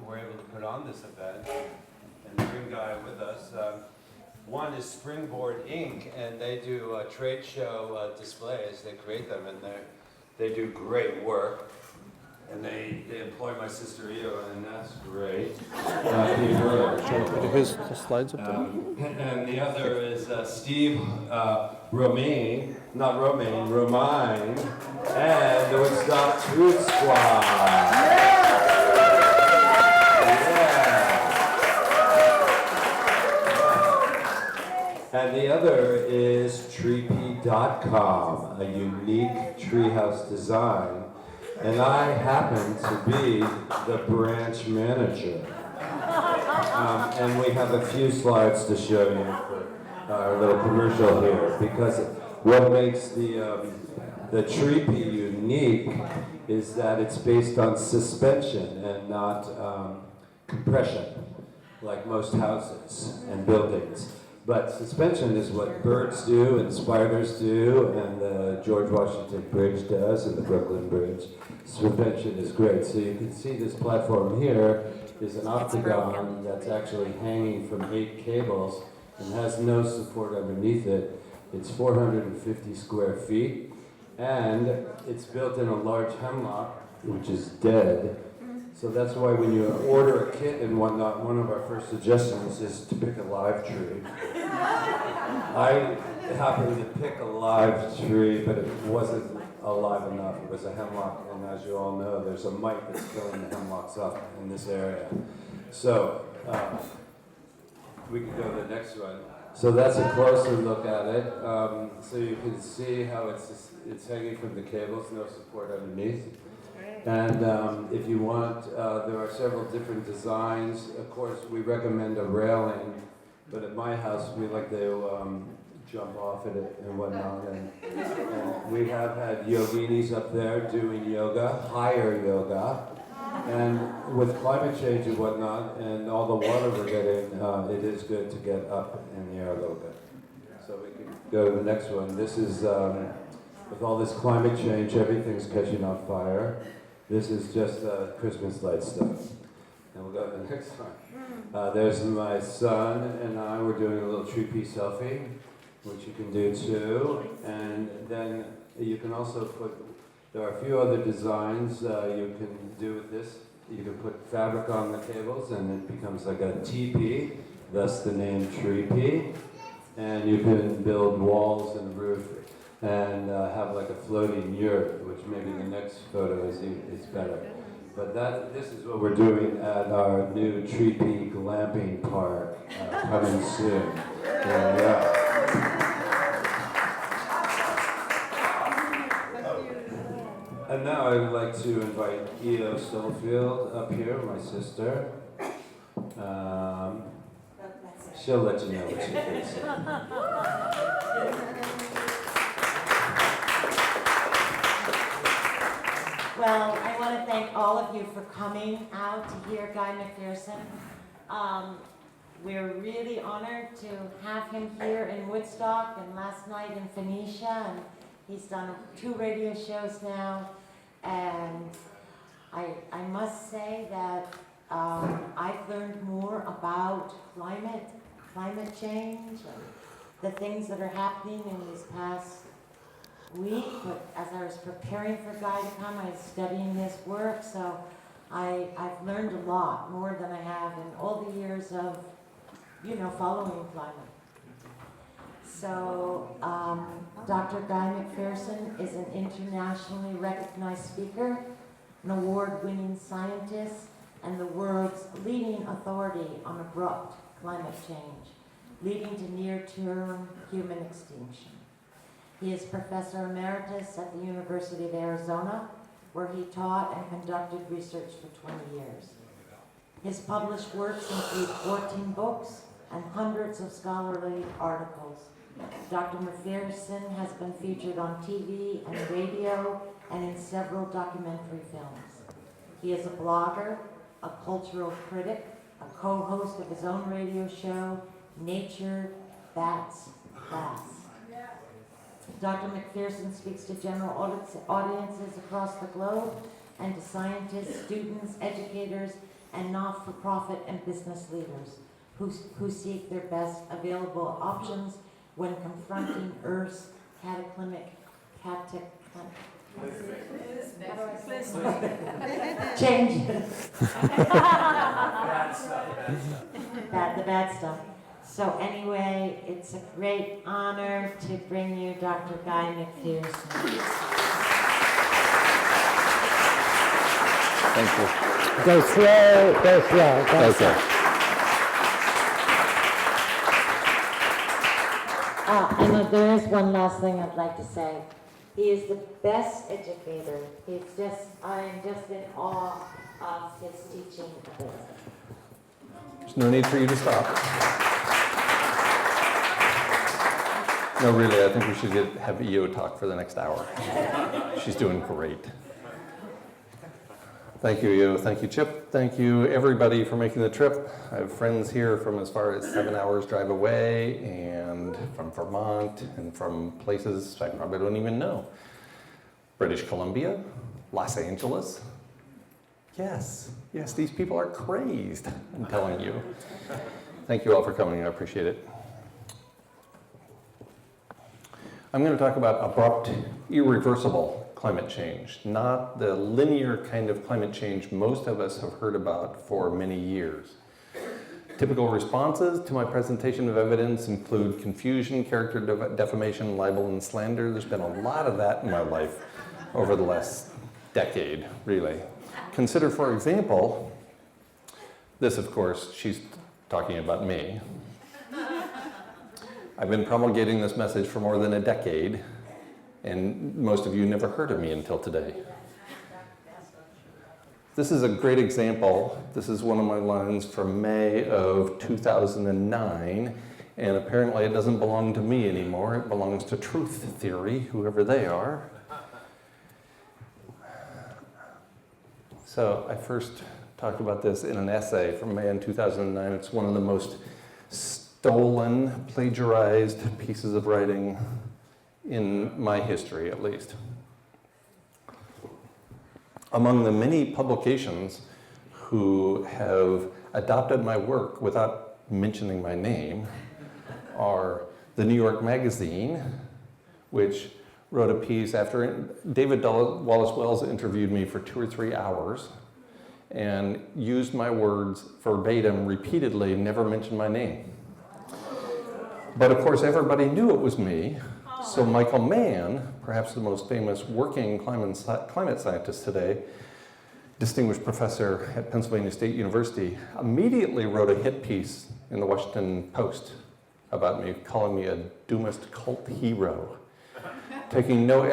We're able to put on this event and bring Guy with us. One is Springboard Inc., and they do trade show displays. They create them, and they do great work. And they employ my sister Io, and that's great. Here's the slides up there. And the other is Steve Romaine, and the Woodstock Truth Squad. And the other is treepy.com, a unique treehouse design. And I happen to be the branch manager. And we have a few slides to show you for our little commercial here, because what makes the Treepy unique is that it's based on suspension and not compression, like most houses and buildings. But suspension is what birds do and spiders do, and the George Washington Bridge does, and the Brooklyn Bridge. Suspension is great. So you can see this platform here is an octagon that's actually hanging from 8 cables and has no support underneath it. It's 450 square feet, and it's built in a large hemlock, which is dead. So that's why when you order a kit and whatnot, one of our first suggestions is to pick a live tree. I happened to pick a live tree, but it wasn't alive enough. It was a hemlock, and as you all know, there's a mite that's killing the hemlocks up in this area. So we can go to the next one. So that's a closer look at it. So you can see how it's hanging from the cables, no support underneath. And if you want, there are several different designs. Of course, we recommend a railing, but at my house, we like to jump off at it and whatnot. And we have had yoginis up there doing yoga, higher yoga. And with climate change and whatnot, and all the water we're getting, it is good to get up in the air a little bit. So we can go to the next one. This is, with all this climate change, everything's catching on fire. This is just Christmas light stuff. And we'll go to the next one. There's my son and I. We're doing a little tree piece selfie, which you can do too. And then you can also put, there are a few other designs you can do with this. You can put fabric on the cables and it becomes like a teepee, thus the name Treepy. And you can build walls and roof and have like a floating yurt, which maybe the next photo is better. But this is what we're doing at our new Treepy Glamping Park, coming soon. Yeah. And now I would like to invite Io Stubblefield up here, my sister. She'll let you know what she thinks. Well, I want to thank all of you for coming out to hear Guy McPherson. We're really honored to have him here in Woodstock and last night in Phoenicia, and he's done 2 radio shows now. And I must say that I've learned more about climate change, and the things that are happening in this past week. But as I was preparing for Guy to come, I was studying his work, so I've learned a lot, more than I have in all the years of, following climate. So Dr. Guy McPherson is an internationally recognized speaker, an award-winning scientist, and the world's leading authority on abrupt climate change, leading to near-term human extinction. He is Professor Emeritus at the University of Arizona, where he taught and conducted research for 20 years. His published works include 14 books and hundreds of scholarly articles. Dr. McPherson has been featured on TV and radio and in several documentary films. He is a blogger, a cultural critic, a co-host of his own radio show, Nature Bats Class. Dr. McPherson speaks to general audiences across the globe and to scientists, students, educators, and not-for-profit and business leaders who seek their best available options when confronting Earth's cataclysmic changes. The bad stuff. So anyway, it's a great honor to bring you Dr. Guy McPherson. Thank you. Go slow, go slow, go slow. Okay. And there is one last thing I'd like to say. He is the best educator. I am just in awe of his teaching ability. There's no need for you to stop. No, really, I think we should have EO talk for the next hour. She's doing great. Thank you, EO. Thank you, Chip. Thank you, everybody, for making the trip. I have friends here from as far as 7 hours drive away, and from Vermont, and from places I probably don't even know. British Columbia, Los Angeles. Yes, these people are crazed, I'm telling you. Thank you all for coming, I appreciate it. I'm going to talk about abrupt, irreversible climate change, not the linear kind of climate change most of us have heard about for many years. Typical responses to my presentation of evidence include confusion, character defamation, libel, and slander. There's been a lot of that in my life over the last decade, really. Consider, for example, this, of course, she's talking about me. I've been promulgating this message for more than a decade, and most of you never heard of me until today. This is a great example. This is one of my lines from May of 2009, and apparently it doesn't belong to me anymore. It belongs to Truth Theory, whoever they are. So I first talked about this in an essay from May in 2009. It's one of the most stolen, plagiarized pieces of writing in my history, at least. Among the many publications who have adopted my work without mentioning my name are the New York Magazine, which wrote a piece after David Wallace Wells interviewed me for 2 or 3 hours and used my words verbatim repeatedly, never mentioned my name. But of course, everybody knew it was me. So Michael Mann, perhaps the most famous working climate scientist today, distinguished professor at Pennsylvania State University, immediately wrote a hit piece in the Washington Post about me, calling me a doomist cult hero, taking no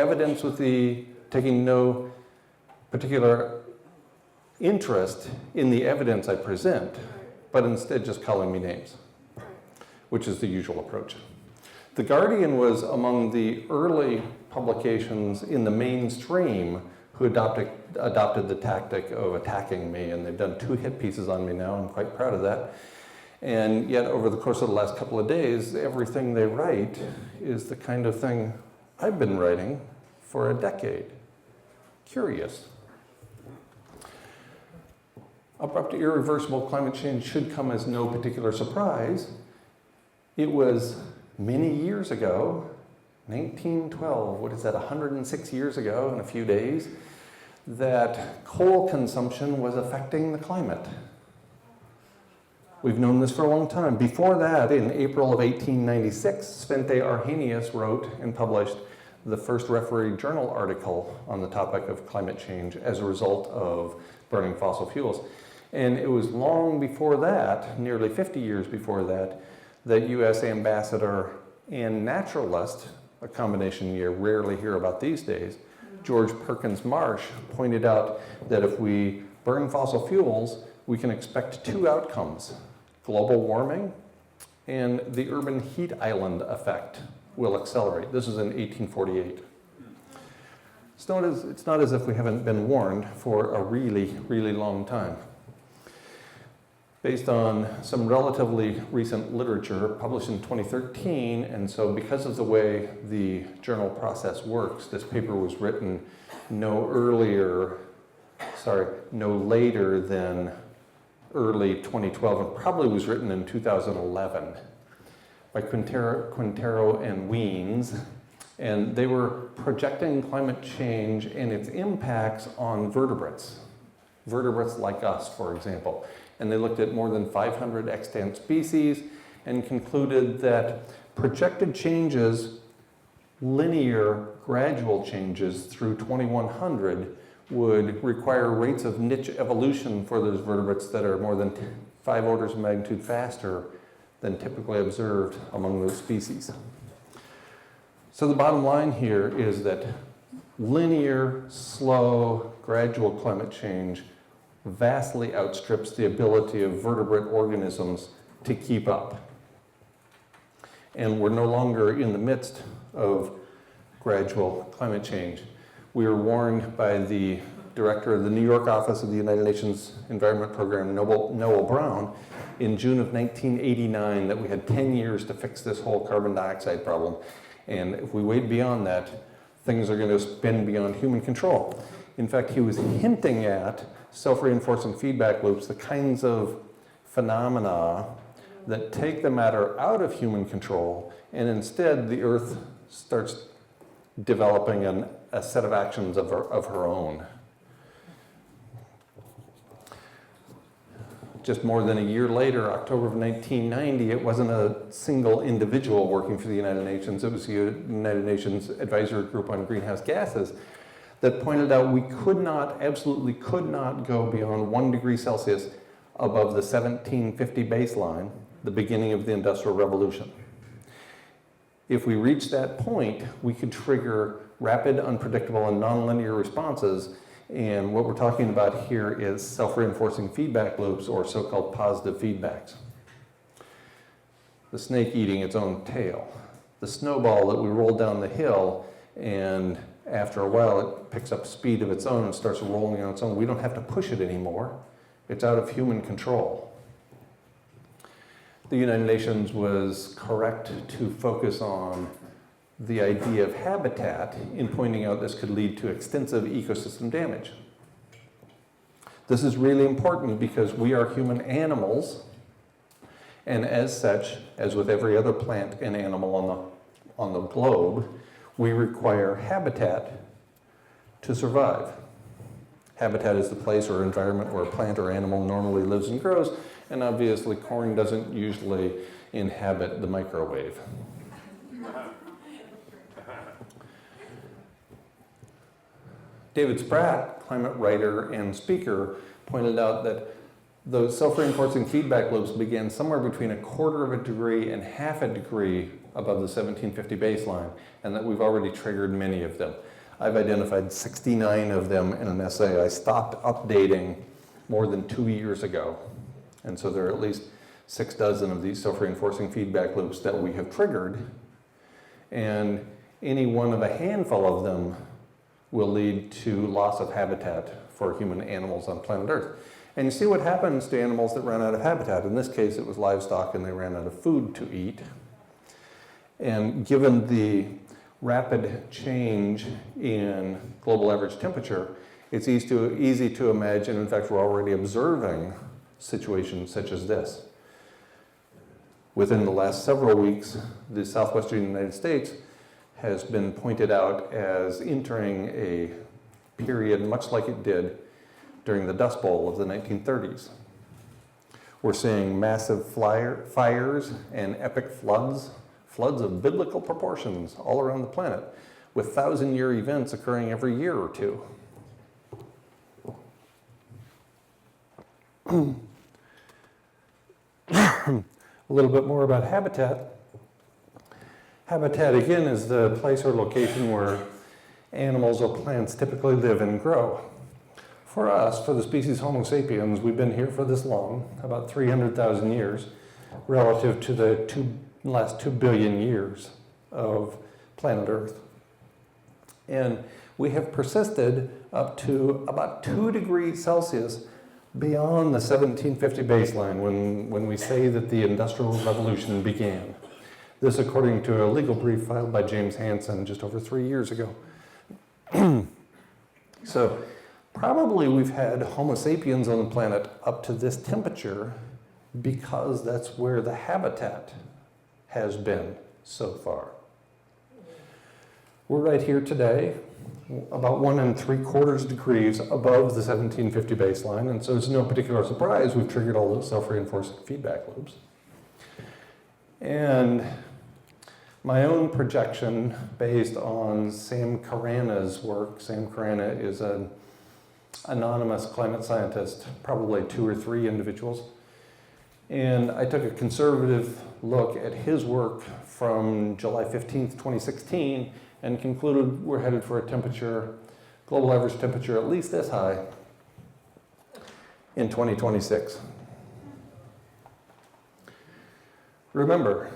particular interest in the evidence I present, but instead just calling me names, which is the usual approach. The Guardian was among the early publications in the mainstream who adopted the tactic of attacking me, and they've done 2 hit pieces on me now. I'm quite proud of that. And yet, over the course of the last couple of days, everything they write is the kind of thing I've been writing for a decade. Curious. Abrupt, irreversible climate change should come as no particular surprise. It was many years ago, 1912, what is that, 106 years ago in a few days, that coal consumption was affecting the climate. We've known this for a long time. Before that, in April of 1896, Svante Arrhenius wrote and published the first Referee Journal article on the topic of climate change as a result of burning fossil fuels. And it was long before that, nearly 50 years before that, that U.S. Ambassador and naturalist, a combination you rarely hear about these days, George Perkins Marsh, pointed out that if we burn fossil fuels, we can expect 2 outcomes: global warming and the urban heat island effect will accelerate. This is in 1848. It's not as if we haven't been warned for a really, really long time. Based on some relatively recent literature published in 2013, and so because of the way the journal process works, this paper was written no earlier no later than early 2012, and probably was written in 2011 by Quintero and Weens. And they were projecting climate change and its impacts on vertebrates like us, for example. And they looked at more than 500 extant species and concluded that projected changes, linear, gradual changes through 2100 would require rates of niche evolution for those vertebrates that are more than 5 orders of magnitude faster than typically observed among those species. So the bottom line here is that linear, slow, gradual climate change vastly outstrips the ability of vertebrate organisms to keep up. And we're no longer in the midst of gradual climate change. We were warned by the director of the New York office of the United Nations Environment Program, Noel Brown, in June of 1989 that we had 10 years to fix this whole carbon dioxide problem. And if we wait beyond that, things are going to spin beyond human control. In fact, he was hinting at self-reinforcing feedback loops, the kinds of phenomena that take the matter out of human control, and instead the Earth starts developing a set of actions of her own. Just more than a year later, October of 1990, it wasn't a single individual working for the United Nations, it was the United Nations Advisory Group on Greenhouse Gases that pointed out we absolutely could not go beyond 1 degree Celsius above the 1750 baseline, the beginning of the Industrial Revolution. If we reached that point, we could trigger rapid, unpredictable, and nonlinear responses. And what we're talking about here is self-reinforcing feedback loops, or so-called positive feedbacks. The snake eating its own tail. The snowball that we roll down the hill, and after a while it picks up speed of its own and starts rolling on its own. We don't have to push it anymore. It's out of human control. The United Nations was correct to focus on the idea of habitat in pointing out this could lead to extensive ecosystem damage. This is really important because we are human animals, and as such, as with every other plant and animal on the globe, we require habitat to survive. Habitat is the place or environment where a plant or animal normally lives and grows, and obviously corn doesn't usually inhabit the microwave. David Spratt, climate writer and speaker, pointed out that those self-reinforcing feedback loops began somewhere between 1/4 of a degree and 1/2 degree above the 1750 baseline, and that we've already triggered many of them. I've identified 69 of them in an essay I stopped updating more than 2 years ago. And so there are at least 6 dozen of these self-reinforcing feedback loops that we have triggered, and any one of a handful of them will lead to loss of habitat for human animals on planet Earth. And you see what happens to animals that run out of habitat. In this case, it was livestock and they ran out of food to eat. And given the rapid change in global average temperature, it's easy to imagine, in fact, we're already observing situations such as this. Within the last several weeks, the southwestern United States has been pointed out as entering a period much like it did during the Dust Bowl of the 1930s. We're seeing massive fires and epic floods of biblical proportions all around the planet, with 1,000-year events occurring every year or two. A little bit more about habitat. Habitat, again, is the place or location where animals or plants typically live and grow. For us, for the species Homo sapiens, we've been here for this long, about 300,000 years, relative to the last 2 billion years of planet Earth. And we have persisted up to about 2 degrees Celsius beyond the 1750 baseline when we say that the Industrial Revolution began. This according to a legal brief filed by James Hansen just over 3 years ago. So Probably we've had Homo sapiens on the planet up to this temperature because that's where the habitat has been so far. We're right here today, about 1 3/4 degrees above the 1750 baseline, and so it's no particular surprise we've triggered all those self-reinforcing feedback loops. And my own projection based on Sam Carana's work. Sam Carana is an anonymous climate scientist, probably 2 or 3 individuals. And I took a conservative look at his work from July 15th, 2016, and concluded we're headed for a temperature, global average temperature at least this high in 2026. Remember,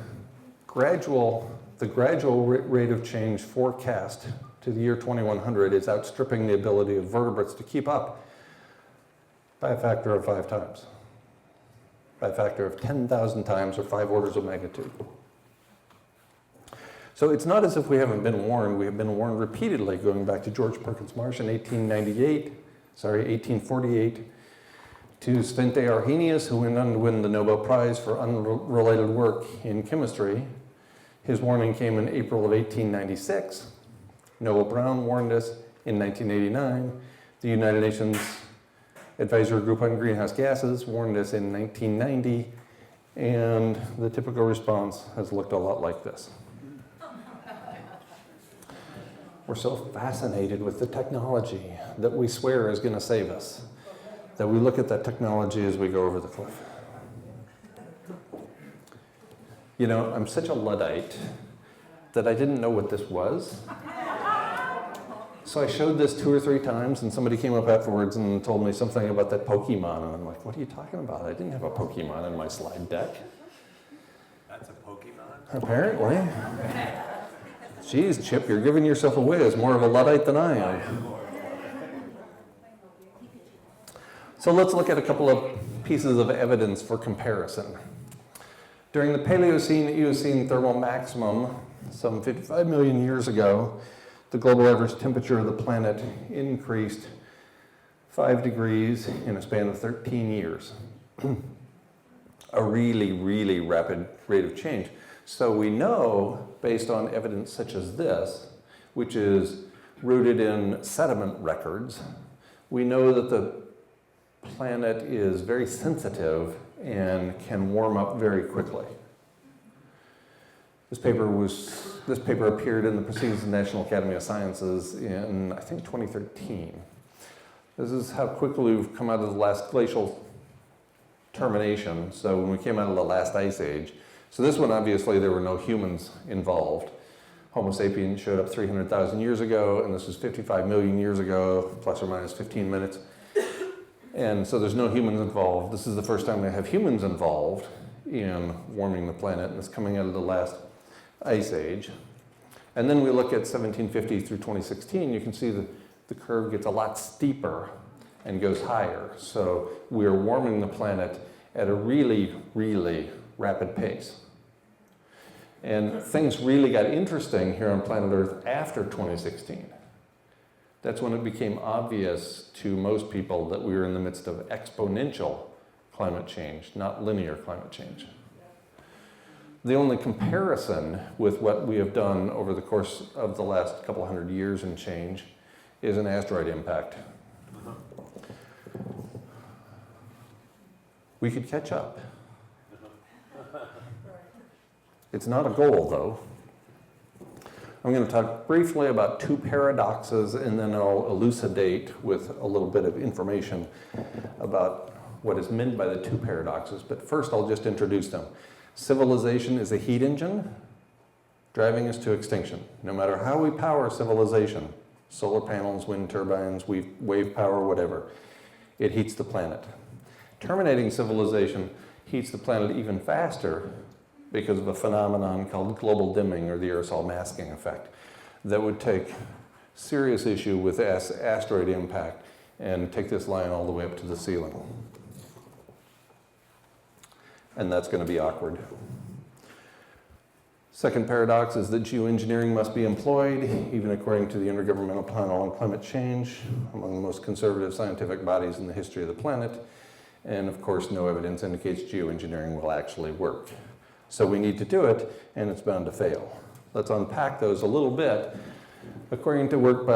the gradual rate of change forecast to the year 2100 is outstripping the ability of vertebrates to keep up by a factor of 5 times, by a factor of 10,000 times, or 5 orders of magnitude. So it's not as if we haven't been warned. We have been warned repeatedly, going back to George Perkins Marsh in 1848, to Svante Arrhenius, who went on to win the Nobel Prize for unrelated work in chemistry. His warning came in April of 1896. Noel Brown warned us in 1989. The United Nations Advisory Group on Greenhouse Gases warned us in 1990. And the typical response has looked a lot like this. We're so fascinated with the technology that we swear is going to save us, that we look at that technology as we go over the cliff. You know, I'm such a Luddite that I didn't know what this was. So I showed this 2 or 3 times, and somebody came up afterwards and told me something about that Pokemon, and I'm like, what are you talking about? I didn't have a Pokemon in my slide deck. That's a Pokemon? Apparently. Geez, Chip, you're giving yourself away as more of a Luddite than I am. So let's look at a couple of pieces of evidence for comparison. During the Paleocene-Eocene thermal maximum, some 55 million years ago, the global average temperature of the planet increased 5 degrees in a span of 13 years. A really, really rapid rate of change. So we know, based on evidence such as this, which is rooted in sediment records, we know that the planet is very sensitive and can warm up very quickly. This paper appeared in the Proceedings of the National Academy of Sciences in, I think, 2013. This is how quickly we've come out of the last glacial termination. So when we came out of the last ice age, so this one, obviously, there were no humans involved. Homo sapiens showed up 300,000 years ago, and this was 55 million years ago, plus or minus 15 minutes. And so there's no humans involved. This is the first time we have humans involved in warming the planet, and it's coming out of the last ice age. And then we look at 1750 through 2016, you can see that the curve gets a lot steeper and goes higher. So we're warming the planet at a really, really rapid pace. And things really got interesting here on planet Earth after 2016. That's when it became obvious to most people that we were in the midst of exponential climate change, not linear climate change. The only comparison with what we have done over the course of the last couple hundred years and change is an asteroid impact. We could catch up. It's not a goal, though. I'm going to talk briefly about 2 paradoxes, and then I'll elucidate with a little bit of information about what is meant by the 2 paradoxes. But first, I'll just introduce them. Civilization is a heat engine driving us to extinction. No matter how we power civilization, solar panels, wind turbines, wave power, whatever, it heats the planet. Terminating civilization heats the planet even faster because of a phenomenon called global dimming, or the aerosol masking effect, that would take serious issue with asteroid impact and take this line all the way up to the ceiling. And that's going to be awkward. Second paradox is that geoengineering must be employed, even according to the Intergovernmental Panel on Climate Change, among the most conservative scientific bodies in the history of the planet. And of course, no evidence indicates geoengineering will actually work. So we need to do it, and it's bound to fail. Let's unpack those a little bit. According to work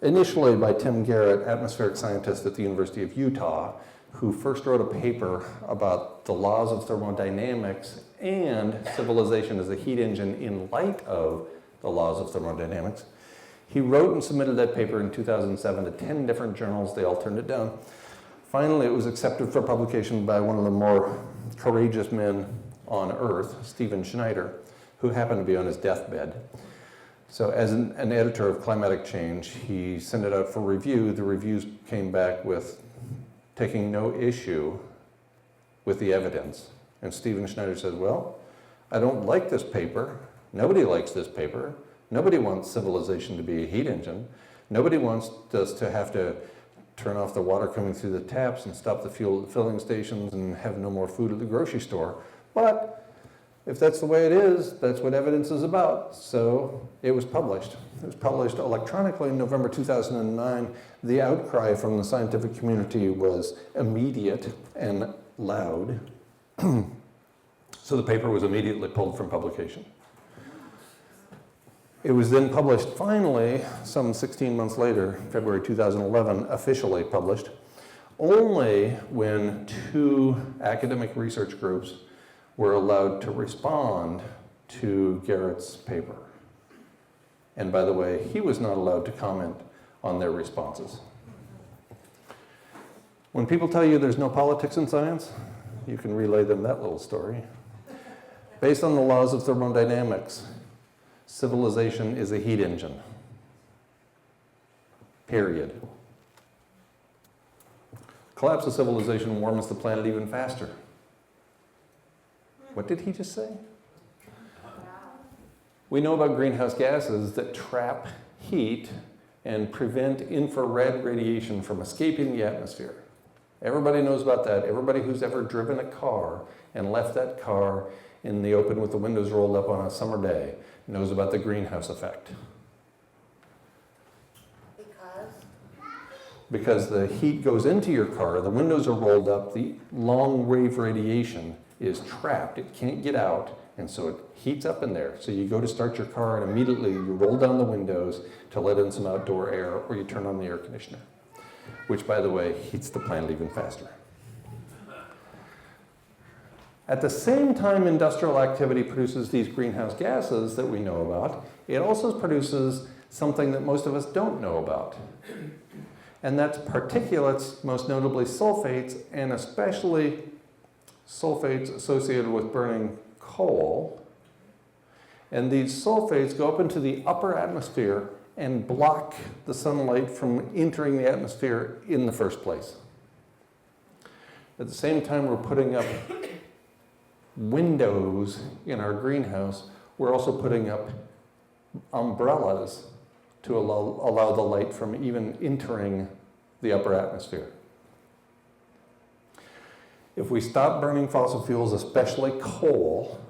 initially by Tim Garrett, atmospheric scientist at the University of Utah, who first wrote a paper about the laws of thermodynamics and civilization as a heat engine in light of the laws of thermodynamics. He wrote and submitted that paper in 2007 to 10 different journals. They all turned it down. Finally, it was accepted for publication by one of the more courageous men on Earth, Pauline Schneider, who happened to be on his deathbed. So as an editor of Climatic Change, he sent it out for review. The reviews came back with taking no issue with the evidence. And Pauline Schneider said, well, I don't like this paper. Nobody likes this paper. Nobody wants civilization to be a heat engine. Nobody wants us to have to turn off the water coming through the taps and stop the fuel at the filling stations and have no more food at the grocery store. But if that's the way it is, that's what evidence is about. So it was published. It was published electronically in November 2009. The outcry from the scientific community was immediate and loud. So the paper was immediately pulled from publication. It was then published finally, some 16 months later, February 2011, officially published, only when 2 academic research groups were allowed to respond to Garrett's paper. And by the way, he was not allowed to comment on their responses. When people tell you there's no politics in science, you can relay them that little story. Based on the laws of thermodynamics, civilization is a heat engine. Period. Collapse of civilization warms the planet even faster. What did he just say? We know about greenhouse gases that trap heat and prevent infrared radiation from escaping the atmosphere. Everybody knows about that. Everybody who's ever driven a car and left that car in the open with the windows rolled up on a summer day knows about the greenhouse effect. Because the heat goes into your car, the windows are rolled up, the long wave radiation is trapped. It can't get out, and so it heats up in there. So you go to start your car and immediately you roll down the windows to let in some outdoor air, or you turn on the air conditioner, which, by the way, heats the planet even faster. At the same time industrial activity produces these greenhouse gases that we know about, it also produces something that most of us don't know about. And that's particulates, most notably sulfates, and especially sulfates associated with burning coal. And these sulfates go up into the upper atmosphere and block the sunlight from entering the atmosphere in the first place. At the same time we're putting up windows in our greenhouse, we're also putting up umbrellas to allow the light from even entering the upper atmosphere. If we stop burning fossil fuels, especially coal,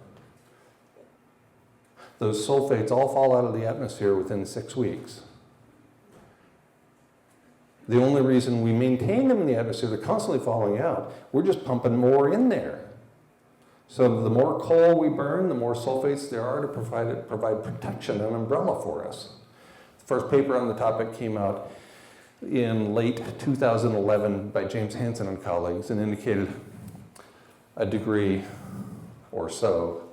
those sulfates all fall out of the atmosphere within 6 weeks. The only reason we maintain them in the atmosphere, they're constantly falling out, we're just pumping more in there. So the more coal we burn, the more sulfates there are to provide protection, an umbrella for us. The first paper on the topic came out in late 2011 by James Hansen and colleagues and indicated a degree or so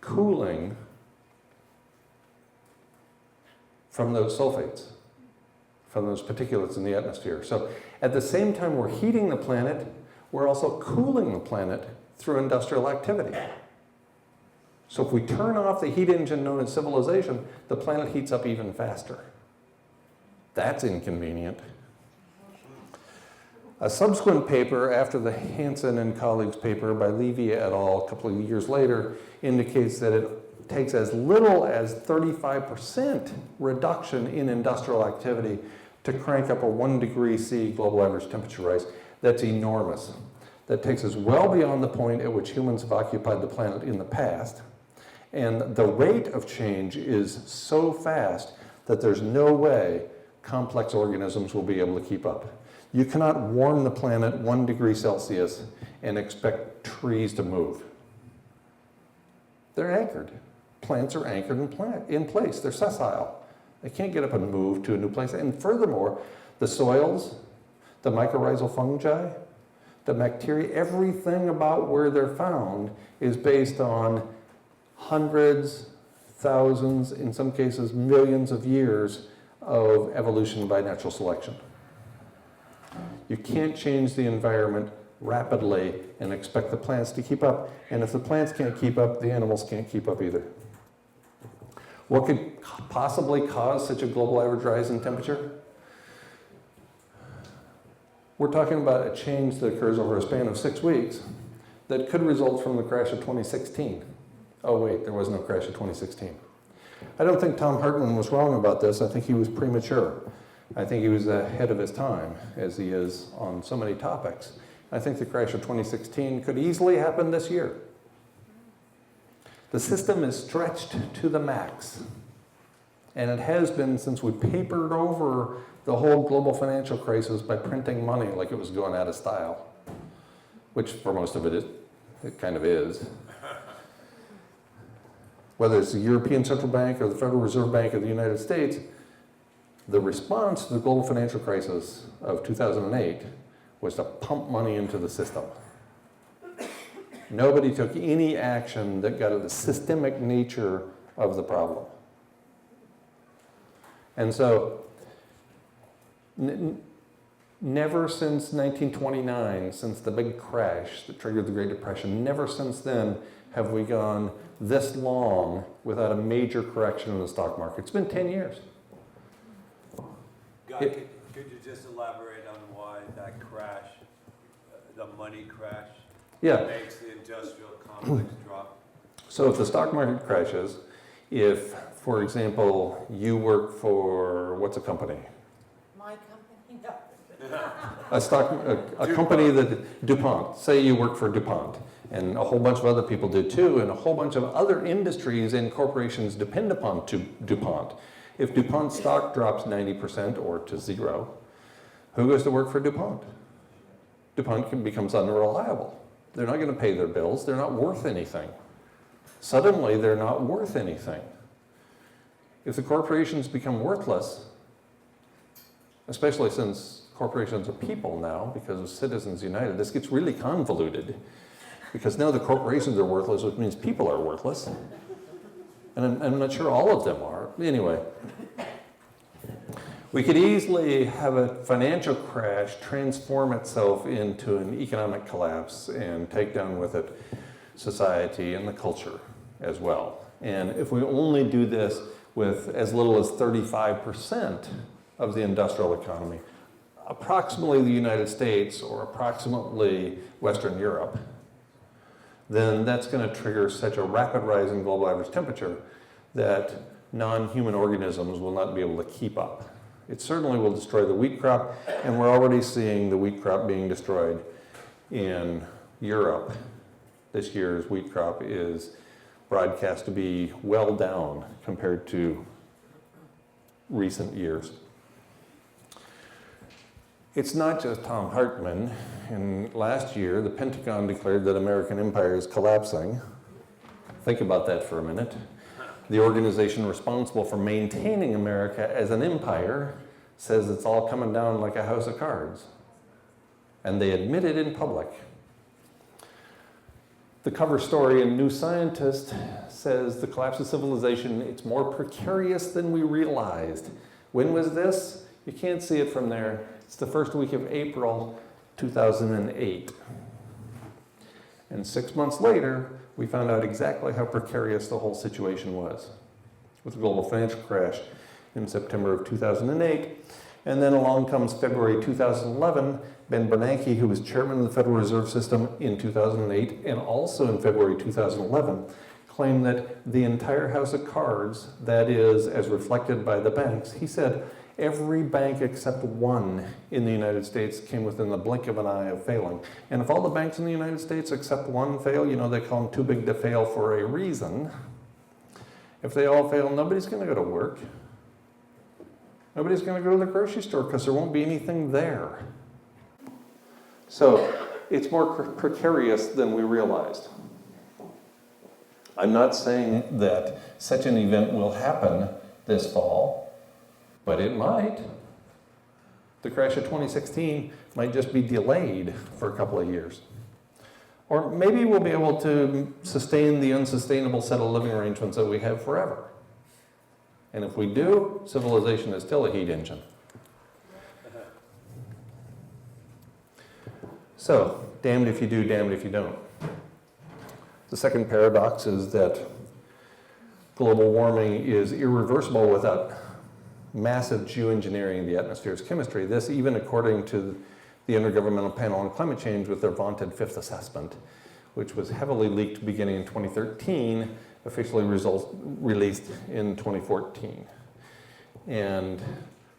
cooling from those sulfates, from those particulates in the atmosphere. So at the same time we're heating the planet, we're also cooling the planet through industrial activity. So if we turn off the heat engine known as civilization, the planet heats up even faster. That's inconvenient. A subsequent paper after the Hansen and colleagues paper by Levy et al. A couple of years later indicates that it takes as little as 35% reduction in industrial activity to crank up a 1 degree C global average temperature rise. That's enormous. That takes us well beyond the point at which humans have occupied the planet in the past. And the rate of change is so fast that there's no way complex organisms will be able to keep up. You cannot warm the planet 1 degree Celsius and expect trees to move. They're anchored. Plants are anchored in place. They're sessile. They can't get up and move to a new place. And furthermore, the soils, the mycorrhizal fungi, the bacteria, everything about where they're found is based on hundreds, thousands, in some cases millions of years of evolution by natural selection. You can't change the environment rapidly and expect the plants to keep up. And if the plants can't keep up, the animals can't keep up either. What could possibly cause such a global average rise in temperature? We're talking about a change that occurs over a span of 6 weeks that could result from the crash of 2016. Oh wait, there was no crash of 2016. I don't think Tom Hartman was wrong about this. I think he was premature. I think he was ahead of his time, as he is on so many topics. I think the crash of 2016 could easily happen this year. The system is stretched to the max, and it has been since we papered over the whole global financial crisis by printing money like it was going out of style, which for most of it kind of is. Whether it's the European Central Bank or the Federal Reserve Bank of the United States, the response to the global financial crisis of 2008 was to pump money into the system. Nobody took any action that got at the systemic nature of the problem. And so, never since 1929, since the big crash that triggered the Great Depression, never since then have we gone this long without a major correction in the stock market. It's been 10 years. Guy, could you just elaborate on why that crash, the money crash, makes the industrial complex drop? So if the stock market crashes, if, for example, you work for, what's a company? My company? No. A company that, DuPont, say you work for DuPont, and a whole bunch of other people do too, and a whole bunch of other industries and corporations depend upon DuPont. If DuPont stock drops 90% or to zero, who goes to work for DuPont? DuPont becomes unreliable. They're not going to pay their bills. They're not worth anything. Suddenly, they're not worth anything. If the corporations become worthless, especially since corporations are people now because of Citizens United, this gets really convoluted because now the corporations are worthless, which means people are worthless. And I'm not sure all of them are. Anyway, we could easily have a financial crash transform itself into an economic collapse and take down with it society and the culture as well. And if we only do this with as little as 35% of the industrial economy, approximately the United States or approximately Western Europe, then that's going to trigger such a rapid rise in global average temperature that non-human organisms will not be able to keep up. It certainly will destroy the wheat crop, and we're already seeing the wheat crop being destroyed in Europe. This year's wheat crop is broadcast to be well down compared to recent years. It's not just Tom Hartman. And last year, the Pentagon declared that American empire is collapsing. Think about that for a minute. The organization responsible for maintaining America as an empire says it's all coming down like a house of cards. And they admit it in public. The cover story in New Scientist says the collapse of civilization, it's more precarious than we realized. When was this? You can't see it from there. It's the first week of April 2008. And 6 months later, we found out exactly how precarious the whole situation was with the global financial crash in September of 2008. And then along comes February 2011. Ben Bernanke, who was chairman of the Federal Reserve System in 2008 and also in February 2011, claimed that the entire house of cards, that is, as reflected by the banks, he said, every bank except one in the United States came within the blink of an eye of failing. And if all the banks in the United States except one fail, you know, they call them too big to fail for a reason. If they all fail, nobody's going to go to work. Nobody's going to go to the grocery store because there won't be anything there. So it's more precarious than we realized. I'm not saying that such an event will happen this fall, but it might. The crash of 2016 might just be delayed for a couple of years. Or maybe we'll be able to sustain the unsustainable set of living arrangements that we have forever. And if we do, civilization is still a heat engine. So, damned if you do, damned if you don't. The second paradox is that global warming is irreversible without massive geoengineering of the atmosphere's chemistry. This even according to the Intergovernmental Panel on Climate Change with their vaunted fifth assessment, which was heavily leaked beginning in 2013, officially released in 2014. And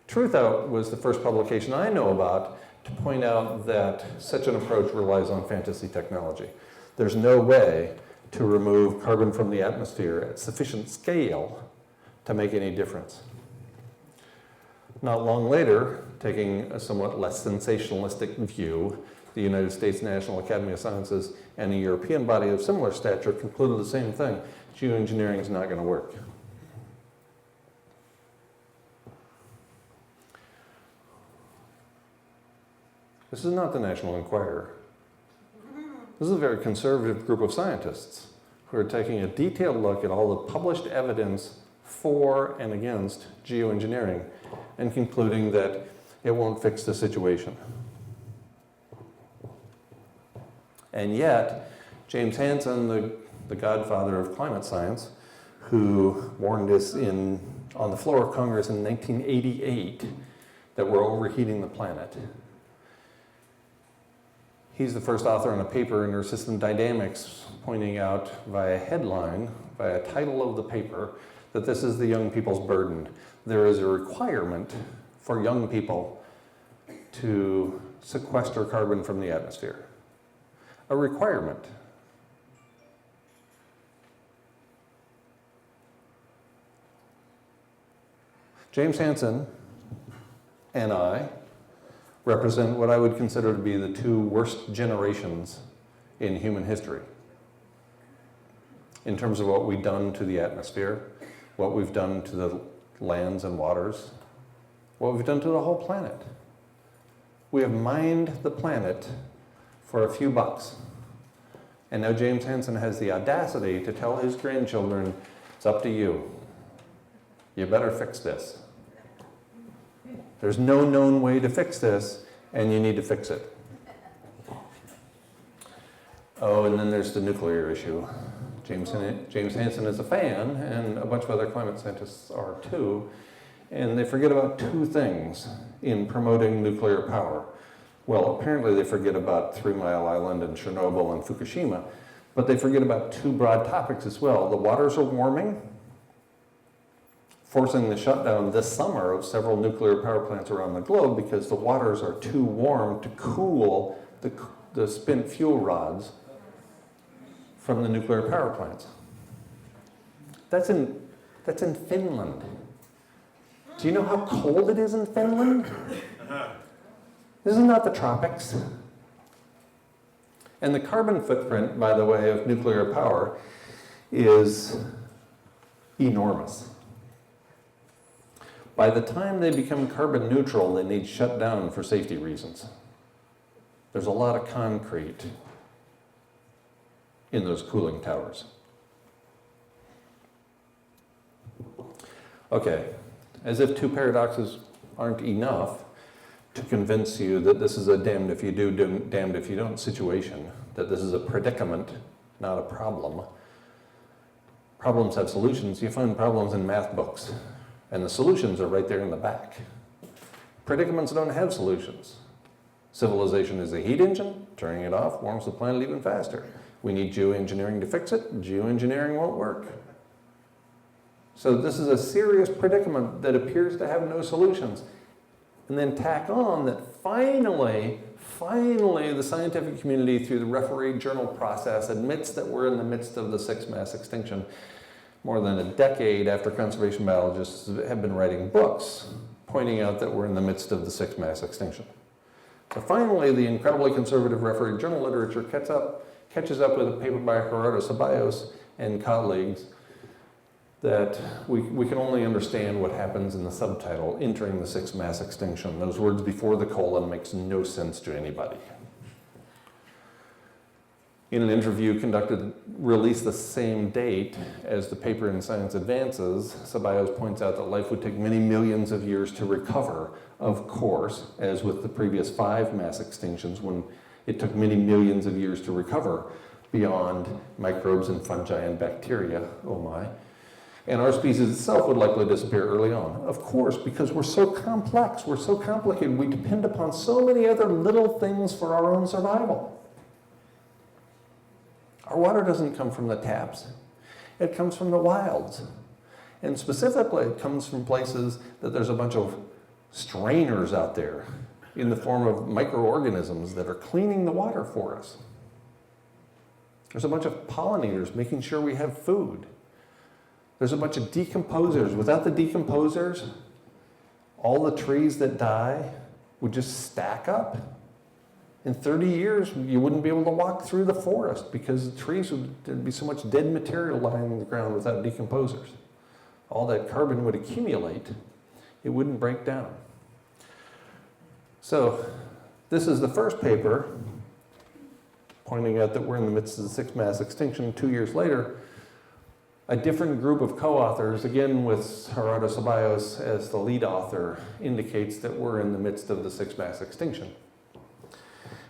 Truth Out was the first publication I know about to point out that such an approach relies on fantasy technology. There's no way to remove carbon from the atmosphere at sufficient scale to make any difference. Not long later, taking a somewhat less sensationalistic view, the United States National Academy of Sciences and a European body of similar stature concluded the same thing. Geoengineering is not going to work. This is not the National Enquirer. This is a very conservative group of scientists who are taking a detailed look at all the published evidence for and against geoengineering and concluding that it won't fix the situation. And yet, James Hansen, the godfather of climate science, who warned us on the floor of Congress in 1988 that we're overheating the planet, he's the first author on a paper in Earth System Dynamics pointing out via headline, via title of the paper, that this is the young people's burden. There is a requirement for young people to sequester carbon from the atmosphere. A requirement. James Hansen and I represent what I would consider to be the two worst generations in human history in terms of what we've done to the atmosphere, what we've done to the lands and waters, what we've done to the whole planet. We have mined the planet for a few bucks. And now James Hansen has the audacity to tell his grandchildren, it's up to you. You better fix this. There's no known way to fix this, and you need to fix it. Oh, and then there's the nuclear issue. James Hansen is a fan, and a bunch of other climate scientists are too, and they forget about two things in promoting nuclear power. Well, apparently they forget about 3 Mile Island and Chernobyl and Fukushima, but they forget about two broad topics as well. The waters are warming, forcing the shutdown this summer of several nuclear power plants around the globe because the waters are too warm to cool the spent fuel rods from the nuclear power plants. That's in Finland. Do you know how cold it is in Finland? This is not the tropics. And the carbon footprint, by the way, of nuclear power is enormous. By the time they become carbon neutral, they need shut down for safety reasons. There's a lot of concrete in those cooling towers. Okay, as if two paradoxes aren't enough to convince you that this is a damned if you do, damned if you don't situation, that this is a predicament, not a problem. Problems have solutions. You find problems in math books, and the solutions are right there in the back. Predicaments don't have solutions. Civilization is a heat engine. Turning it off warms the planet even faster. We need geoengineering to fix it. Geoengineering won't work. So this is a serious predicament that appears to have no solutions. And then tack on that finally, the scientific community through the referee journal process admits that we're in the midst of the sixth mass extinction. more than a decade after conservation biologists have been writing books pointing out that we're in the midst of the sixth mass extinction. So finally, the incredibly conservative referee journal literature catches up with a paper by Gerardo Ceballos and colleagues that we can only understand what happens in the subtitle, entering the sixth mass extinction. Those words before the colon makes no sense to anybody. In an interview released the same date as the paper in Science Advances, Ceballos points out that life would take many millions of years to recover, of course, as with the previous 5 mass extinctions, when it took many millions of years to recover beyond microbes and fungi and bacteria, oh my. And our species itself would likely disappear early on. Of course, because we're so complex, we're so complicated, we depend upon so many other little things for our own survival. Our water doesn't come from the taps. It comes from the wilds. And specifically, it comes from places that there's a bunch of strainers out there in the form of microorganisms that are cleaning the water for us. There's a bunch of pollinators making sure we have food. There's a bunch of decomposers. Without the decomposers, all the trees that die would just stack up. In 30 years, you wouldn't be able to walk through the forest because the trees there'd be so much dead material lying on the ground without decomposers. All that carbon would accumulate. It wouldn't break down. So this is the first paper pointing out that we're in the midst of the sixth mass extinction. 2 years later, a different group of co-authors, again with Gerardo Ceballos as the lead author, indicates that we're in the midst of the sixth mass extinction.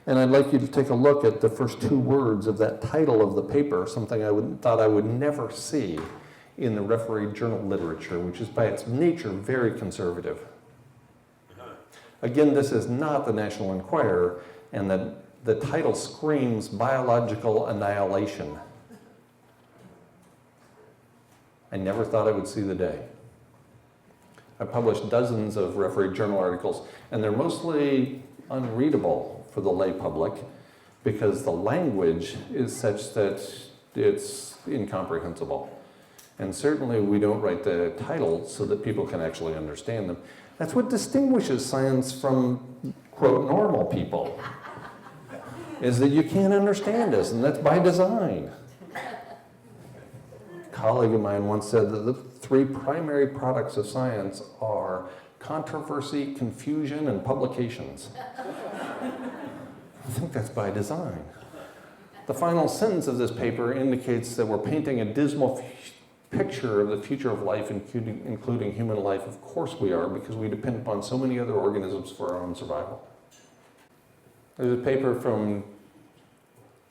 And I'd like you to take a look at the first 2 words of that title of the paper, something I thought I would never see in the referee journal literature, which is by its nature very conservative. Again, this is not the National Enquirer, and the title screams biological annihilation. I never thought I would see the day. I published dozens of referee journal articles, and they're mostly unreadable for the lay public because the language is such that it's incomprehensible. And certainly we don't write the titles so that people can actually understand them. That's what distinguishes science from, quote, normal people, is that you can't understand us, and that's by design. A colleague of mine once said that the 3 primary products of science are controversy, confusion, and publications. I think that's by design. The final sentence of this paper indicates that we're painting a dismal picture of the future of life, including human life. Of course we are, because we depend upon so many other organisms for our own survival. There's a paper from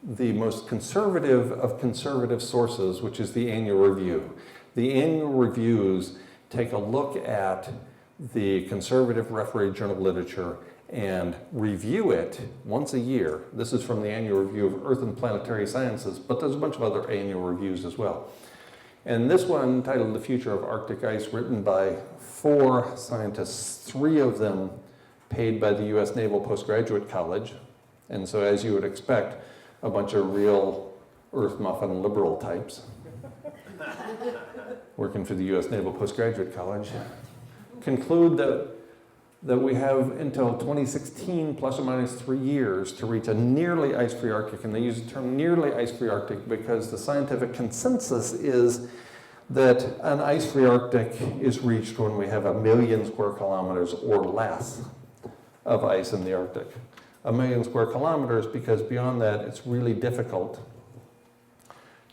the most conservative of conservative sources, which is the annual review. The annual reviews take a look at the conservative referee journal literature and review it once a year. This is from the annual review of Earth and Planetary Sciences, but there's a bunch of other annual reviews as well. And this one, titled The Future of Arctic Ice, written by 4 scientists, 3 of them paid by the U.S. Naval Postgraduate College. And so, as you would expect, a bunch of real earth muffin liberal types working for the U.S. Naval Postgraduate College, conclude that we have until 2016, plus or minus 3 years, to reach a nearly ice-free Arctic. And they use the term nearly ice-free Arctic because the scientific consensus is that an ice-free Arctic is reached when we have 1 million square kilometers or less of ice in the Arctic. 1 million square kilometers, because beyond that, it's really difficult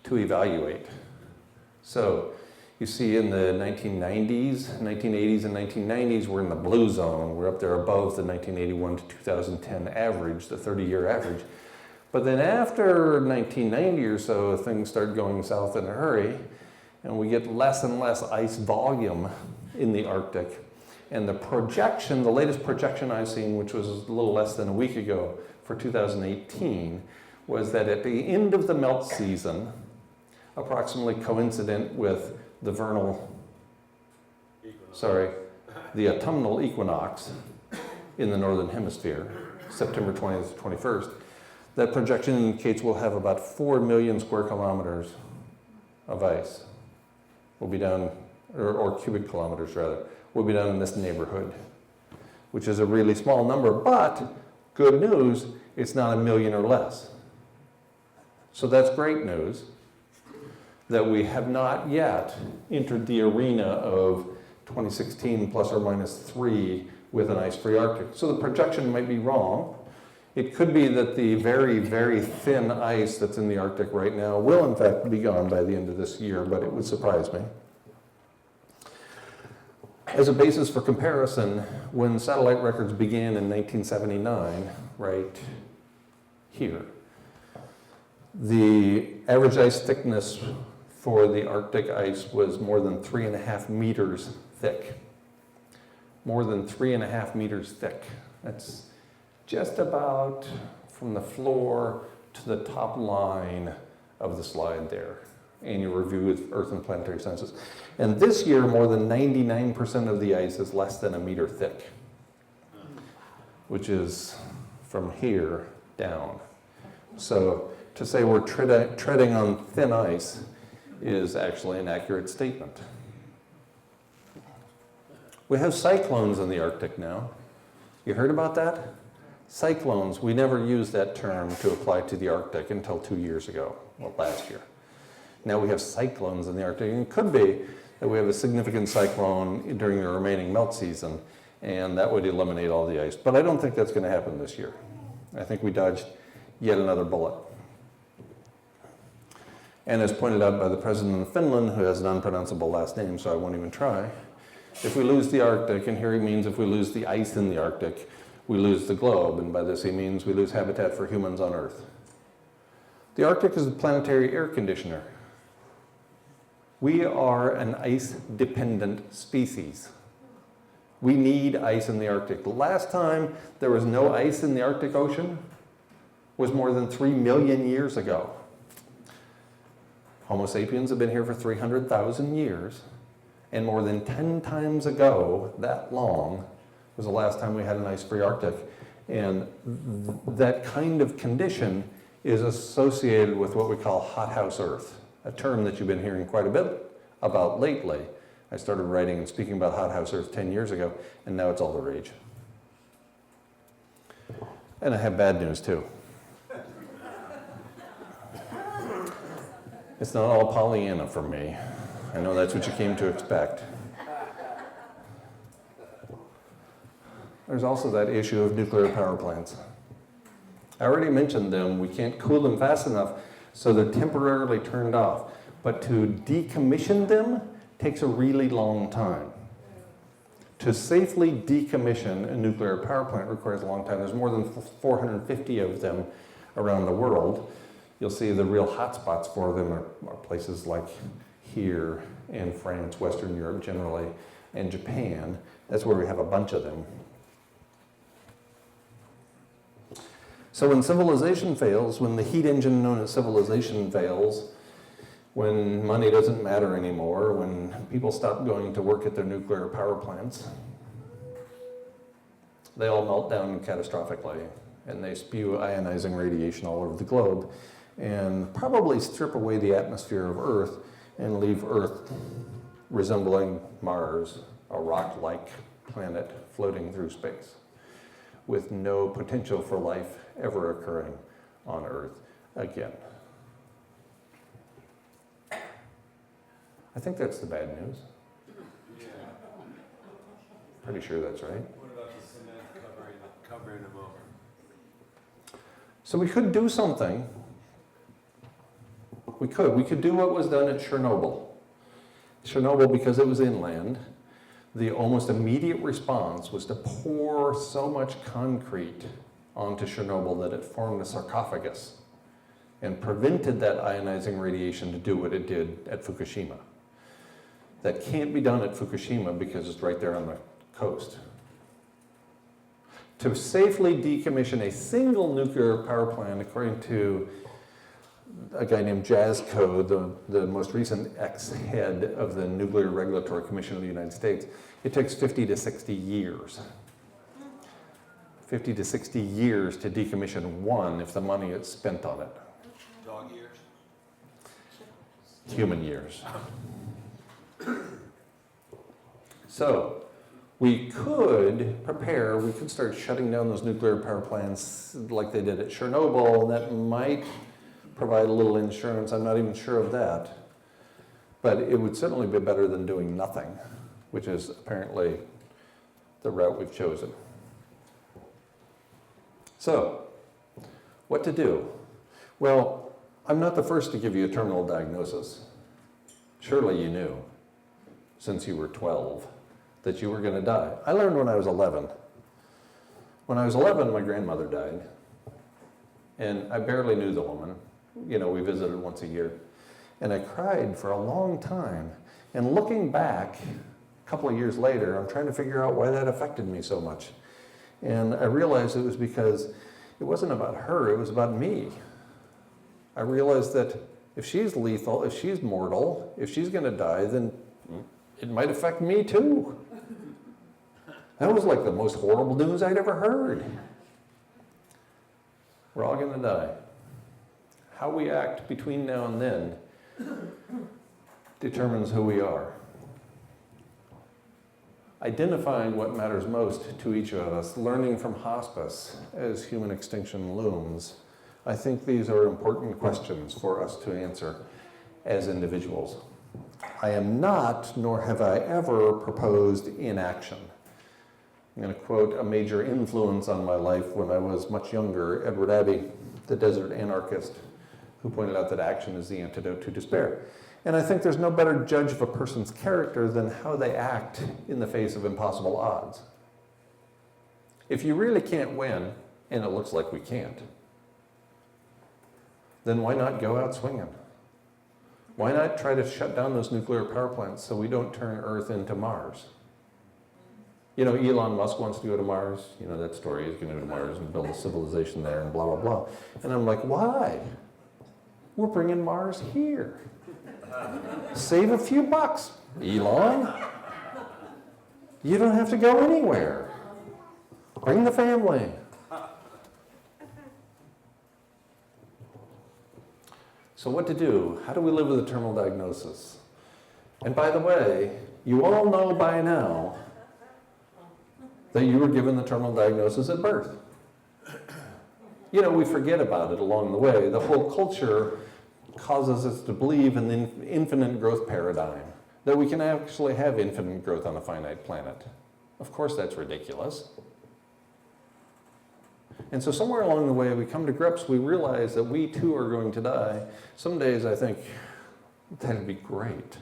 to evaluate. So, you see in the 1980s and 1990s, we're in the blue zone. We're up there above the 1981 to 2010 average, the 30-year average. But then after 1990 or so, things start going south in a hurry, and we get less and less ice volume in the Arctic. And the projection, the latest projection I've seen, which was a little less than a week ago for 2018, was that at the end of the melt season, approximately coincident with the the autumnal equinox in the northern hemisphere, September 20th to 21st, that projection indicates we'll have about 4 million square kilometers of ice. will be down, or cubic kilometers rather, will be down in this neighborhood, which is a really small number, but good news, it's not 1 million or less. So that's great news that we have not yet entered the arena of 2016 plus or minus 3 with an ice-free Arctic. So the projection might be wrong. It could be that the very, very thin ice that's in the Arctic right now will in fact be gone by the end of this year, but it would surprise me. As a basis for comparison, when satellite records began in 1979, right here, the average ice thickness for the Arctic ice was more than 3.5 meters thick. More than 3.5 meters thick. That's just about from the floor to the top line of the slide there. Annual review of Earth and Planetary Sciences. And this year, more than 99% of the ice is less than 1 meter thick, which is from here down. So to say we're treading on thin ice is actually an accurate statement. We have cyclones in the Arctic now. You heard about that? Cyclones, we never used that term to apply to the Arctic until 2 years ago, well, last year. Now we have cyclones in the Arctic, and it could be that we have a significant cyclone during the remaining melt season, and that would eliminate all the ice. But I don't think that's going to happen this year. I think we dodged yet another bullet. And as pointed out by the president of Finland, who has an unpronounceable last name, so I won't even try, if we lose the Arctic, and here he means if we lose the ice in the Arctic, we lose the globe, and by this he means we lose habitat for humans on Earth. The Arctic is a planetary air conditioner. We are an ice-dependent species. We need ice in the Arctic. The last time there was no ice in the Arctic Ocean was more than 3 million years ago. Homo sapiens have been here for 300,000 years, and more than 10 times ago, that long, was the last time we had an ice-free Arctic. And that kind of condition is associated with what we call hothouse Earth, a term that you've been hearing quite a bit about lately. I started writing and speaking about hothouse Earth 10 years ago, and now it's all the rage. And I have bad news too. It's not all Pollyanna for me. I know that's what you came to expect. There's also that issue of nuclear power plants. I already mentioned them. We can't cool them fast enough, so they're temporarily turned off. But to decommission them takes a really long time. To safely decommission a nuclear power plant requires a long time. There's more than 450 of them around the world. You'll see the real hotspots for them are places like here in France, Western Europe generally, and Japan. That's where we have a bunch of them. So when civilization fails, when the heat engine known as civilization fails, when money doesn't matter anymore, when people stop going to work at their nuclear power plants, they all melt down catastrophically, and they spew ionizing radiation all over the globe, and probably strip away the atmosphere of Earth and leave Earth resembling Mars, a rock-like planet floating through space, with no potential for life ever occurring on Earth again. I think that's the bad news. Yeah. Pretty sure that's right. What about the cement covering them over? So we could do something. We could do what was done at Chernobyl. Chernobyl, because it was inland, the almost immediate response was to pour so much concrete onto Chernobyl that it formed a sarcophagus and prevented that ionizing radiation to do what it did at Fukushima. That can't be done at Fukushima because it's right there on the coast. To safely decommission a single nuclear power plant, according to a guy named Jazzco, the most recent ex-head of the Nuclear Regulatory Commission of the United States, it takes 50 to 60 years. 50 to 60 years to decommission one if the money is spent on it. Dog years? Human years. So, we could prepare, we could start shutting down those nuclear power plants like they did at Chernobyl. That might provide a little insurance, I'm not even sure of that. But it would certainly be better than doing nothing, which is apparently the route we've chosen. So, what to do? Well, I'm not the first to give you a terminal diagnosis. Surely you knew, since you were 12, that you were going to die. I learned when I was 11. When I was 11, my grandmother died, and I barely knew the woman. You know, we visited once a year. And I cried for a long time. And looking back, a couple of years later, I'm trying to figure out why that affected me so much. And I realized it was because it wasn't about her, it was about me. I realized that if she's lethal, if she's mortal, if she's going to die, then it might affect me too. That was like the most horrible news I'd ever heard. We're all going to die. How we act between now and then determines who we are. Identifying what matters most to each of us, learning from hospice as human extinction looms, I think these are important questions for us to answer as individuals. I am not, nor have I ever proposed inaction. I'm going to quote a major influence on my life when I was much younger, Edward Abbey, the desert anarchist, who pointed out that action is the antidote to despair. And I think there's no better judge of a person's character than how they act in the face of impossible odds. If you really can't win, and it looks like we can't, then why not go out swinging? Why not try to shut down those nuclear power plants so we don't turn Earth into Mars? You know, Elon Musk wants to go to Mars. You know that story, he's going to go to Mars and build a civilization there and blah, blah, blah. And I'm like, why? We're bringing Mars here. Save a few bucks, Elon. You don't have to go anywhere. Bring the family. So what to do? How do we live with a terminal diagnosis? And by the way, you all know by now that you were given the terminal diagnosis at birth. You know, we forget about it along the way. The whole culture causes us to believe in the infinite growth paradigm, that we can actually have infinite growth on a finite planet. Of course, that's ridiculous. And so somewhere along the way, we come to grips, we realize that we too are going to die. Some days I think, that'd be great.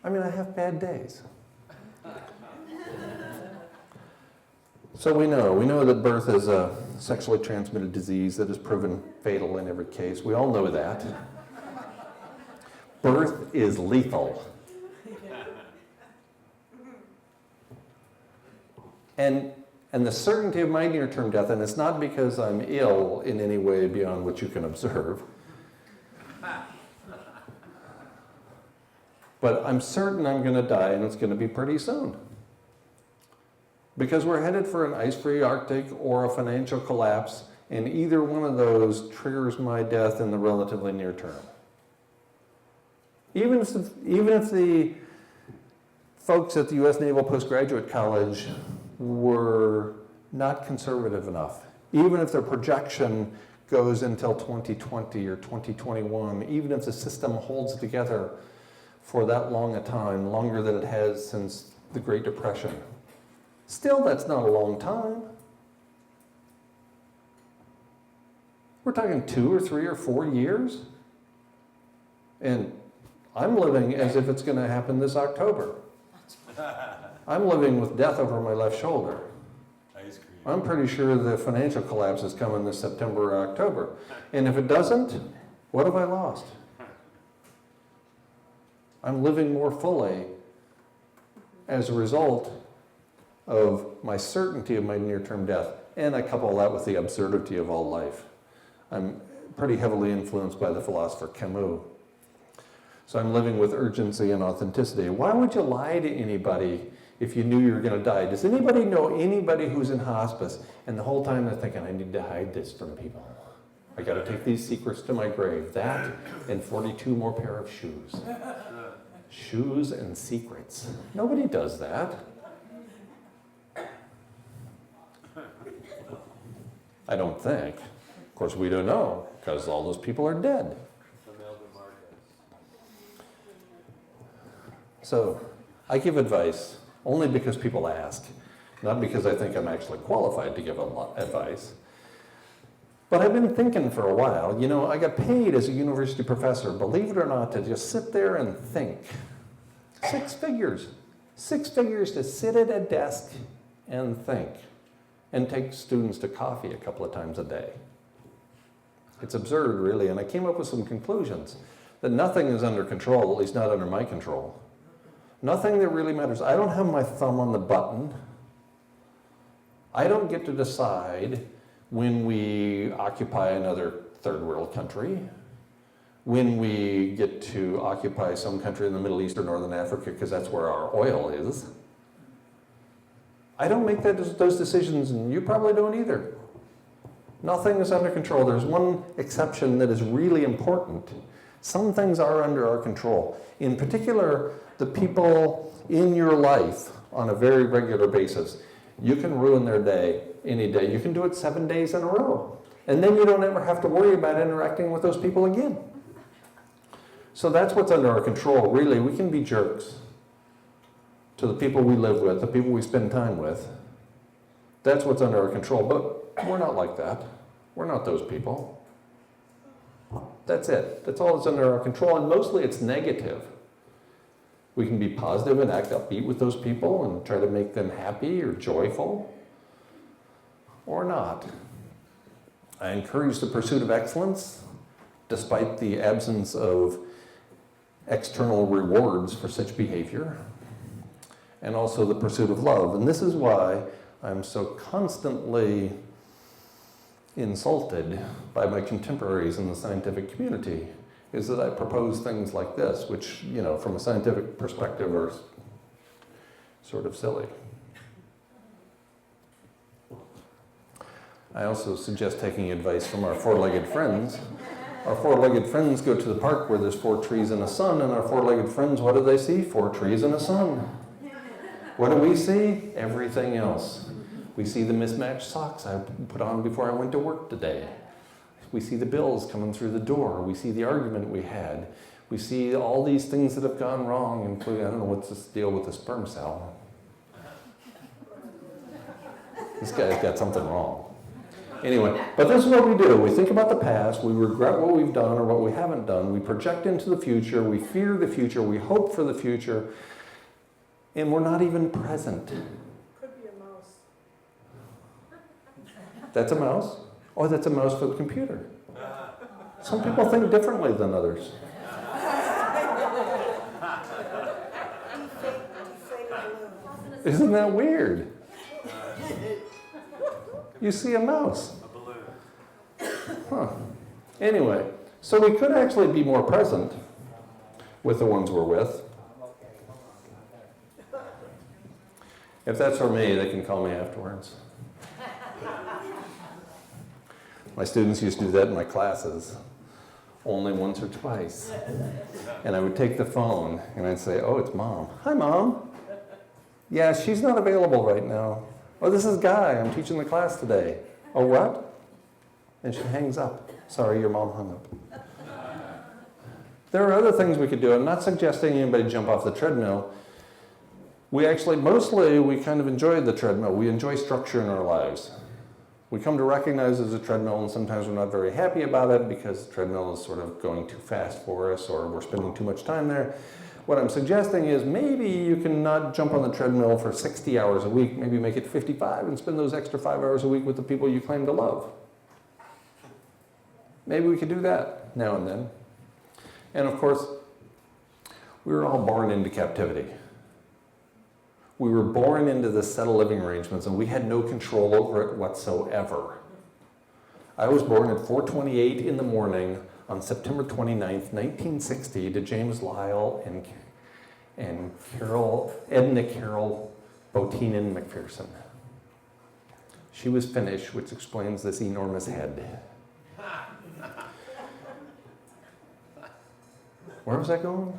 I mean, I have bad days. So we know that birth is a sexually transmitted disease that is proven fatal in every case. We all know that. Birth is lethal. And the certainty of my near-term death, and it's not because I'm ill in any way beyond what you can observe, but I'm certain I'm going to die, and it's going to be pretty soon. Because we're headed for an ice-free Arctic or a financial collapse, and either one of those triggers my death in the relatively near term. Even if the folks at the U.S. Naval Postgraduate College were not conservative enough, even if their projection goes until 2020 or 2021, even if the system holds together for that long a time, longer than it has since the Great Depression, still that's not a long time. We're talking 2 or 3 or 4 years. And I'm living as if it's going to happen this October. I'm living with death over my left shoulder. I'm pretty sure the financial collapse is coming this September or October. And if it doesn't, what have I lost? I'm living more fully as a result of my certainty of my near-term death. And I couple that with the absurdity of all life. I'm pretty heavily influenced by the philosopher Camus. So I'm living with urgency and authenticity. Why would you lie to anybody if you knew you were going to die? Does anybody know anybody who's in hospice and the whole time they're thinking, I need to hide this from people? I got to take these secrets to my grave. That and 42 more pair of shoes. Shoes and secrets. Nobody does that. I don't think. Of course, we don't know, because all those people are dead. So, I give advice only because people ask, not because I think I'm actually qualified to give advice. But I've been thinking for a while, you know, I got paid as a university professor, believe it or not, to just sit there and think. 6 figures. 6 figures to sit at a desk and think, and take students to coffee a couple of times a day. It's absurd, really, and I came up with some conclusions. That nothing is under control, at least not under my control. Nothing that really matters. I don't have my thumb on the button. I don't get to decide when we occupy another third world country, when we get to occupy some country in the Middle East or Northern Africa, because that's where our oil is. I don't make those decisions, and you probably don't either. Nothing is under control. There's one exception that is really important. Some things are under our control. In particular, the people in your life on a very regular basis. You can ruin their day any day. You can do it 7 days in a row. And then you don't ever have to worry about interacting with those people again. So that's what's under our control, really. We can be jerks to the people we live with, the people we spend time with. That's what's under our control. But we're not like that. We're not those people. That's it. That's all that's under our control. And mostly it's negative. We can be positive and act upbeat with those people and try to make them happy or joyful, or not. I encourage the pursuit of excellence, despite the absence of external rewards for such behavior, and also the pursuit of love. And this is why I'm so constantly insulted by my contemporaries in the scientific community, is that I propose things like this, which, you know, from a scientific perspective are sort of silly. I also suggest taking advice from our four-legged friends. Our four-legged friends go to the park where there's 4 trees and a sun, and our four-legged friends, what do they see? 4 trees and a sun. What do we see? Everything else. We see the mismatched socks I put on before I went to work today. We see the bills coming through the door. We see the argument we had. We see all these things that have gone wrong, including, I don't know what's this deal with the sperm cell. This guy's got something wrong. Anyway, but this is what we do. We think about the past. We regret what we've done or what we haven't done. We project into the future. We fear the future. We hope for the future. And we're not even present. Could be a mouse. That's a mouse? Oh, that's a mouse for the computer. Some people think differently than others. Isn't that weird? You see a mouse. A balloon. Huh. Anyway, so we could actually be more present with the ones we're with. If that's for me, they can call me afterwards. My students used to do that in my classes, only once or twice. And I would take the phone and I'd say, oh, it's Mom. Hi, Mom. Yeah, she's not available right now. Oh, this is Guy. I'm teaching the class today. Oh, what? And she hangs up. Sorry, your mom hung up. There are other things we could do. I'm not suggesting anybody jump off the treadmill. We actually, mostly, we kind of enjoy the treadmill. We enjoy structure in our lives. We come to recognize it as a treadmill, and sometimes we're not very happy about it because the treadmill is sort of going too fast for us, or we're spending too much time there. What I'm suggesting is maybe you can not jump on the treadmill for 60 hours a week, maybe make it 55 and spend those extra 5 hours a week with the people you claim to love. Maybe we could do that now and then. And of course, we were all born into captivity. We were born into this set of living arrangements, and we had no control over it whatsoever. I was born at 4:28 in the morning on September 29th, 1960, to James Lyle and Edna Carol Botinen McPherson. She was Finnish, which explains this enormous head. Where was I going?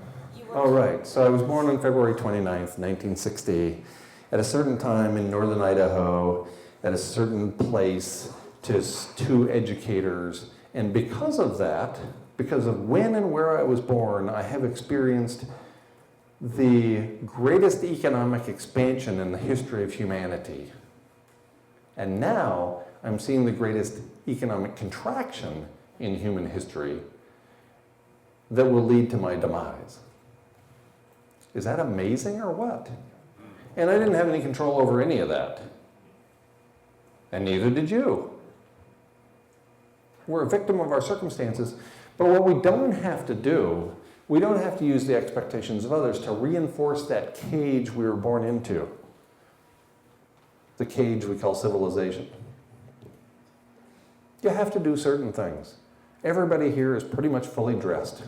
Oh, right. So I was born on February 29th, 1960, at a certain time in northern Idaho, at a certain place, to two educators. And because of that, because of when and where I was born, I have experienced the greatest economic expansion in the history of humanity. And now I'm seeing the greatest economic contraction in human history that will lead to my demise. Is that amazing or what? And I didn't have any control over any of that. And neither did you. We're a victim of our circumstances. But what we don't have to do, we don't have to use the expectations of others to reinforce that cage we were born into. The cage we call civilization. You have to do certain things. Everybody here is pretty much fully dressed.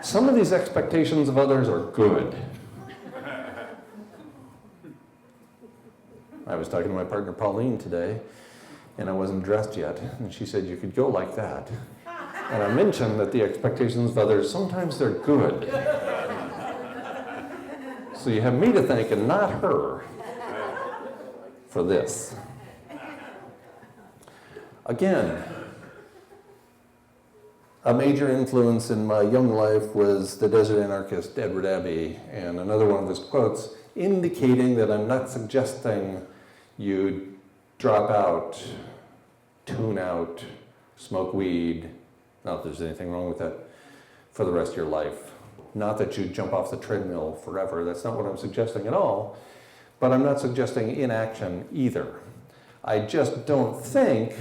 Some of these expectations of others are good. I was talking to my partner Pauline today, and I wasn't dressed yet, and she said, you could go like that. And I mentioned that the expectations of others, sometimes they're good. So you have me to thank and not her for this. Again, a major influence in my young life was the desert anarchist Edward Abbey, and another one of his quotes indicating that I'm not suggesting you drop out, tune out, smoke weed, not that there's anything wrong with that, for the rest of your life. Not that you jump off the treadmill forever, that's not what I'm suggesting at all, but I'm not suggesting inaction either. I just don't think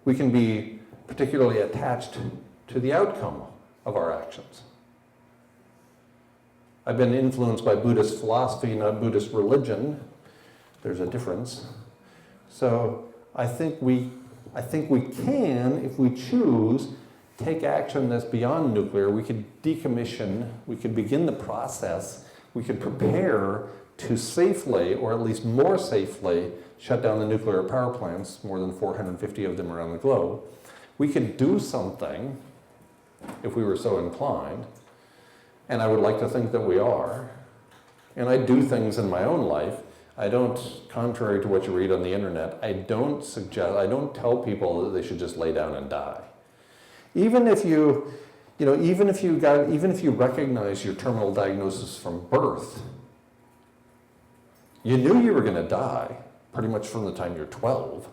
we can be particularly attached to the outcome of our actions. I've been influenced by Buddhist philosophy, not Buddhist religion. There's a difference. So I think we can, if we choose, take action that's beyond nuclear. We could decommission, we could begin the process, we could prepare to safely, or at least more safely, shut down the nuclear power plants, more than 450 of them around the globe. We could do something if we were so inclined, and I would like to think that we are. And I do things in my own life. I don't, contrary to what you read on the internet, I don't tell people that they should just lay down and die. Even if you recognize your terminal diagnosis from birth, you knew you were going to die pretty much from the time you're 12.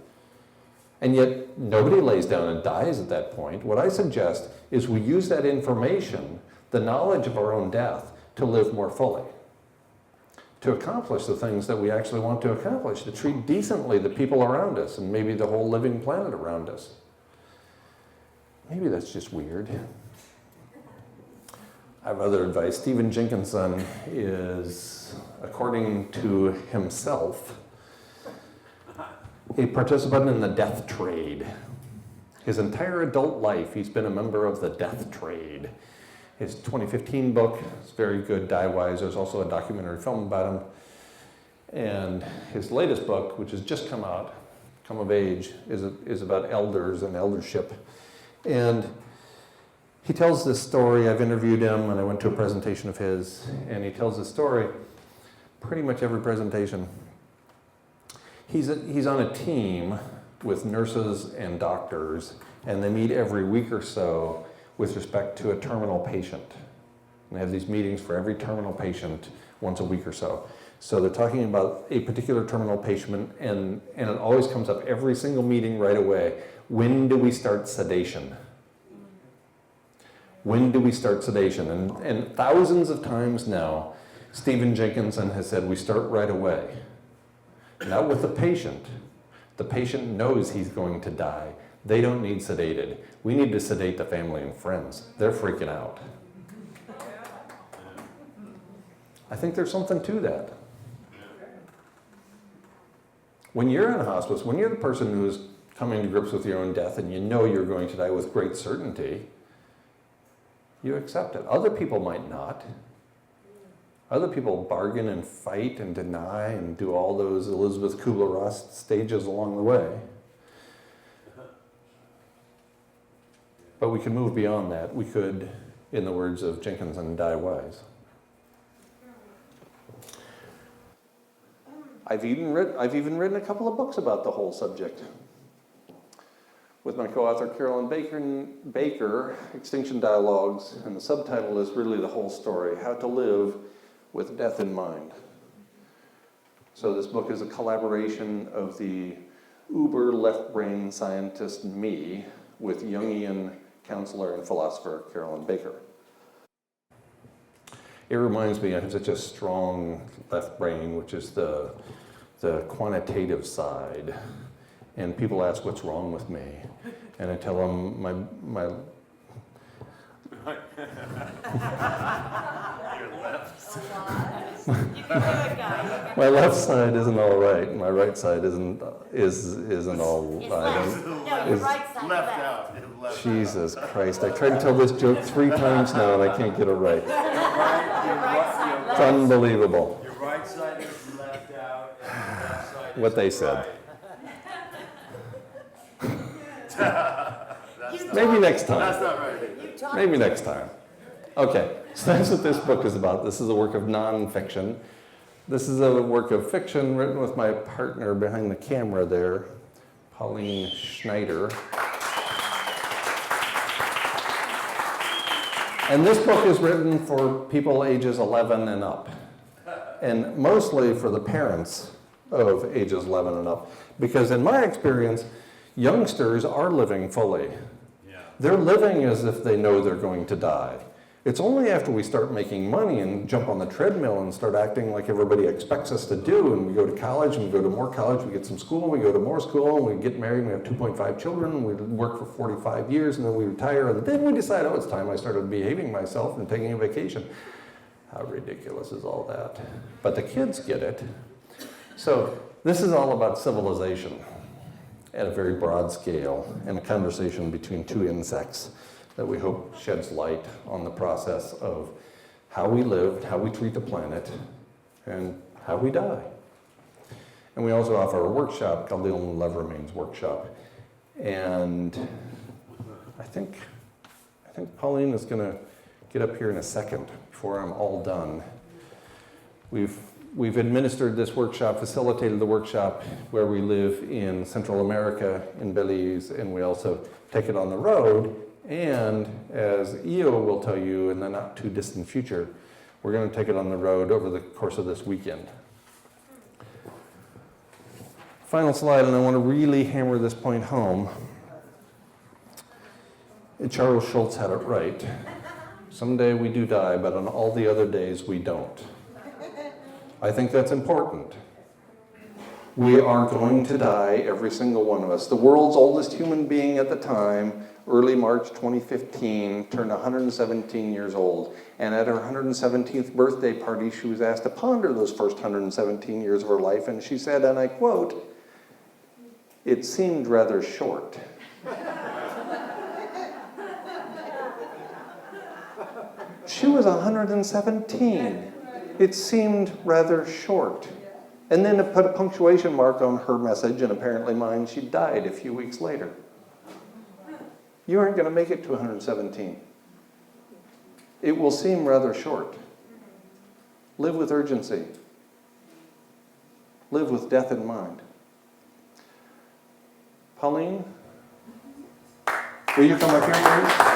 And yet nobody lays down and dies at that point. What I suggest is we use that information, the knowledge of our own death, to live more fully, to accomplish the things that we actually want to accomplish, to treat decently the people around us and maybe the whole living planet around us. Maybe that's just weird. I have other advice. Stephen Jenkinson is, according to himself, a participant in the death trade. His entire adult life, he's been a member of the death trade. His 2015 book is very good, Die Wise. There's also a documentary film about him. And his latest book, which has just come out, Come of Age, is about elders and eldership. And he tells this story. I've interviewed him, and I went to a presentation of his, and he tells this story pretty much every presentation. He's on a team with nurses and doctors, and they meet every week or so with respect to a terminal patient. And they have these meetings for every terminal patient once a week or so. So they're talking about a particular terminal patient, and it always comes up every single meeting right away. When do we start sedation? When do we start sedation? And thousands of times now, Stephen Jenkinson has said we start right away. Not with the patient. The patient knows he's going to die. They don't need sedated. We need to sedate the family and friends. They're freaking out. I think there's something to that. When you're in hospice, when you're the person who's coming to grips with your own death and you know you're going to die with great certainty, you accept it. Other people might not. Other people bargain and fight and deny and do all those Elizabeth Kubler-Ross stages along the way. But we could move beyond that. We could, in the words of Jenkinson, die wise. I've even written a couple of books about the whole subject. With my co-author Carolyn Baker, Extinction Dialogues, and the subtitle is really the whole story, How to Live with Death in Mind. So this book is a collaboration of the uber left-brain scientist me with Jungian counselor and philosopher Carolyn Baker. It reminds me I have such a strong left brain, which is the quantitative side. And people ask what's wrong with me. And I tell them my my left side isn't all right. My right side isn't all right. No, your right side Left out. Jesus Christ! I tried to tell this joke 3 times now, and I can't get it right. It's unbelievable. Your right side is left out, and your left side is What they said. Maybe next time. That's not right. Maybe next time. Okay, so that's what this book is about. This is a work of nonfiction. This is a work of fiction written with my partner behind the camera there, Pauline Schneider. And this book is written for people ages 11 and up, and mostly for the parents of ages 11 and up, because in my experience, youngsters are living fully. They're living as if they know they're going to die. It's only after we start making money and jump on the treadmill and start acting like everybody expects us to do, and we go to college, and we go to more college, we get some school, and we go to more school, and we get married, and we have 2.5 children, and we work for 45 years, and then we retire, and then we decide, oh, it's time I started behaving myself and taking a vacation. How ridiculous is all that? But the kids get it. So this is all about civilization at a very broad scale, and a conversation between 2 insects that we hope sheds light on the process of how we lived, how we treat the planet, and how we die. And we also offer a workshop called the Only Love Remains Workshop. And I think Pauline is going to get up here in a second before I'm all done. We've administered this workshop, facilitated the workshop where we live in Central America, in Belize, and we also take it on the road. And as Io will tell you in the not too distant future, we're going to take it on the road over the course of this weekend. Final slide, and I want to really hammer this point home. Charles Schulz had it right. Someday we do die, but on all the other days we don't. I think that's important. We are going to die, every single one of us. The world's oldest human being at the time, early March 2015, turned 117 years old. And at her 117th birthday party, she was asked to ponder those first 117 years of her life. And she said, and I quote, "It seemed rather short." She was 117. It seemed rather short. And then to put a punctuation mark on her message, and apparently mine, she died a few weeks later. You aren't going to make it to 117. It will seem rather short. Live with urgency. Live with death in mind. Pauline, will you come up here, please?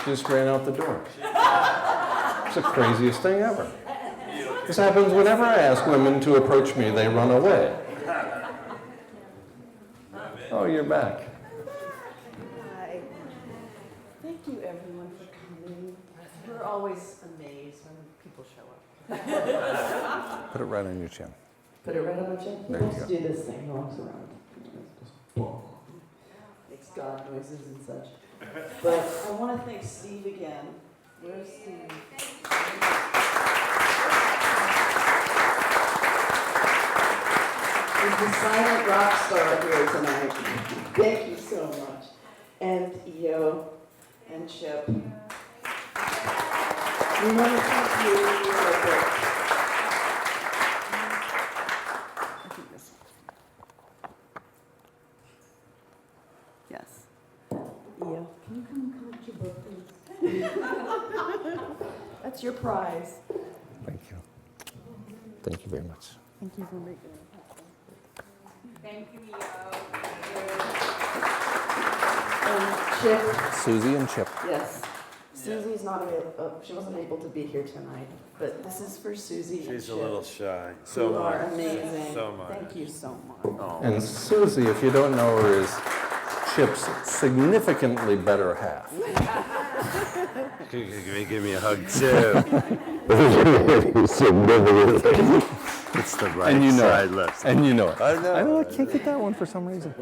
Just ran out the door. It's the craziest thing ever. This happens whenever I ask women to approach me, they run away. Oh, you're back. Hi. Thank you, everyone, for coming. We're always amazed when people show up. Put it right on your chin. Put it right on my chin. There you Let's go. do this thing. Walks around. Makes God noises and such. But I want to thank Steve again. Where's Steve? He's the silent rock star here tonight. Thank you so much. And Io and Chip. We want to thank you. I think this. Yes. Eo, can you come and collect your book, please? That's your prize. Thank you. Thank you very much. Thank you for making it happen. Thank you, Chip, Susie and Chip. yes. Susie's not available, she wasn't able to be here tonight, but this is for Susie and She's a Chip, little shy. who are amazing. So much. Thank you so much. Oh. And Susie, if you don't know her, is Chip's significantly better half. Give me a hug too. It's the right And you know side it. left. And you know it. I know. I can't get that one for some reason.